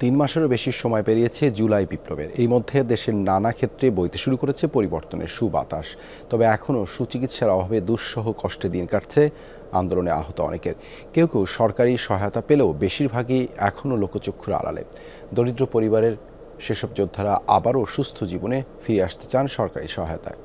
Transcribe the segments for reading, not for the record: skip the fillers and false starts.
3 মাসেরও বেশি সময় পেরিয়েছে জুলাই বিপ্লবের। এই মধ্যে দেশের নানা ক্ষেত্রে বইতে শুরু করেছে পরিবর্তনের সুবাতাস। তবে এখনও সুচিকিৎসার অভাবে দুঃসহ কষ্টে দিন কাটছে আন্দোলনে আহত অনেকের। কেউ কেউ সরকারি সহায়তা পেলেও বেশিরভাগই এখনও লোকচক্ষুর আড়ালে। দরিদ্র পরিবারের সেসব যোদ্ধারা আবারও সুস্থ জীবনে ফিরে আসতে চান সরকারি সহায়তায়।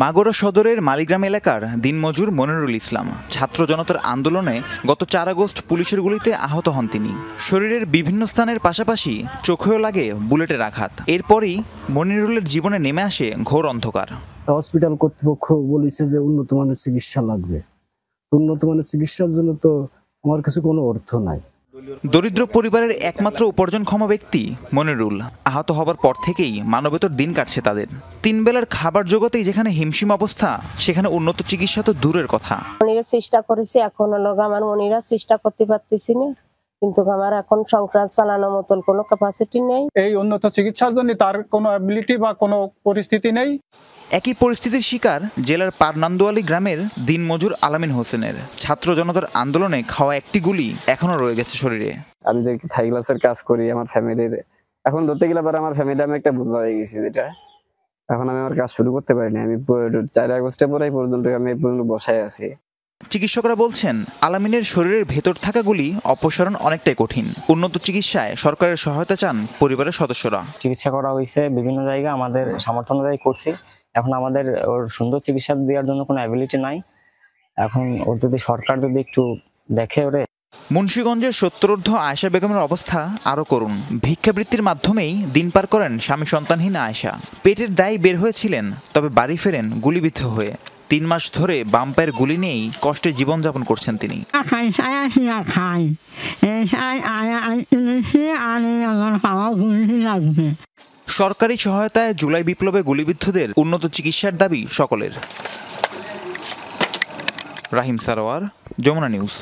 মাগুরা সদরের মালিগ্রাম এলাকার দিনমজুর মনিরুল ইসলাম ছাত্র জনতার আন্দোলনে গত 4 আগস্ট পুলিশের গুলিতে আহত হন তিনি। শরীরের বিভিন্ন স্থানের পাশাপাশি চোখেও লাগে বুলেটের আঘাত। এরপরই মনিরুলের জীবনে নেমে আসে ঘোর অন্ধকার। হসপিটাল কর্তৃপক্ষ বলেছে যে উন্নত মানের চিকিৎসা লাগবে। উন্নত মানের চিকিৎসার জন্য তো আমার কাছে কোনো অর্থ নাই। দরিদ্র পরিবারের একমাত্র উপার্জনক্ষম ব্যক্তি মনিরুল। আহত হবার পর থেকেই মানবেতর দিন কাটছে তাদের। 3 বেলার খাবার জগতেই যেখানে হিমশিম অবস্থা, সেখানে উন্নত চিকিৎসা তো দূরের কথা। মনিরা চেষ্টা করেছে, এখন আমার মনিরা চেষ্টা করতে পারতেছি না, কিন্তু আমার এখন সংসার চালানোর মতন কোনো ক্যাপাসিটি নেই। এই উন্নত চিকিৎসার জন্য তার কোনো অ্যাবিলিটি বা কোনো পরিস্থিতি নেই। একই পরিস্থিতির শিকার জেলার পারনান্দোয়ালি গ্রামের দিনমজুর আলামিন হোসেনের। ছাত্র জনতার আন্দোলনে খাওয়া একটি গুলি এখনো রয়ে গেছে শরীরে। আমি যে থাই গ্লাসের কাজ করি আমার ফ্যামিলির, এখন ধরতে গেলে পরে আমার ফ্যামিলি আমি একটা বোঝা হয়ে গেছি, যেটা এখন আমি আমার কাজ শুরু করতে পারিনি। আমি 4 আগস্টের পরে পর্যন্ত আমি এই পর্যন্ত বসায় আছি। চিকিৎসকরা বলছেন আলামিনের শরীরের ভেতর থাকা গুলি অপসারণ অনেকটাই কঠিন। উন্নত চিকিৎসায় সরকারের সহায়তা চান পরিবারের সদস্যরা। চিকিৎসা করা হয়েছে বিভিন্ন জায়গায়, আমাদের সামর্থ্য অনুযায়ী করছি। এখন আমাদের ওর সুন্দর চিকিৎসা দেওয়ার জন্য কোনো অ্যাবিলিটি নাই। এখন ওর যদি সরকার যদি একটু দেখে ওরে। মুন্সিগঞ্জের 70ঊর্ধ্ব আয়েশা বেগমের অবস্থা আরও করুণ। ভিক্ষাবৃত্তির মাধ্যমেই দিন পার করেন স্বামী সন্তানহীন আয়েশা। পেটের দায় বের হয়েছিলেন, তবে বাড়ি ফেরেন গুলিবিদ্ধ হয়ে। 3 মাস ধরে বাম পায়ের গুলি নিয়েই কষ্টে জীবনযাপন করছেন তিনি। সরকারি সহায়তায় জুলাই বিপ্লবে গুলিবিদ্ধদের উন্নত চিকিৎসার দাবি সকলের। রাহিম সারোয়ার, যমুনা নিউজ।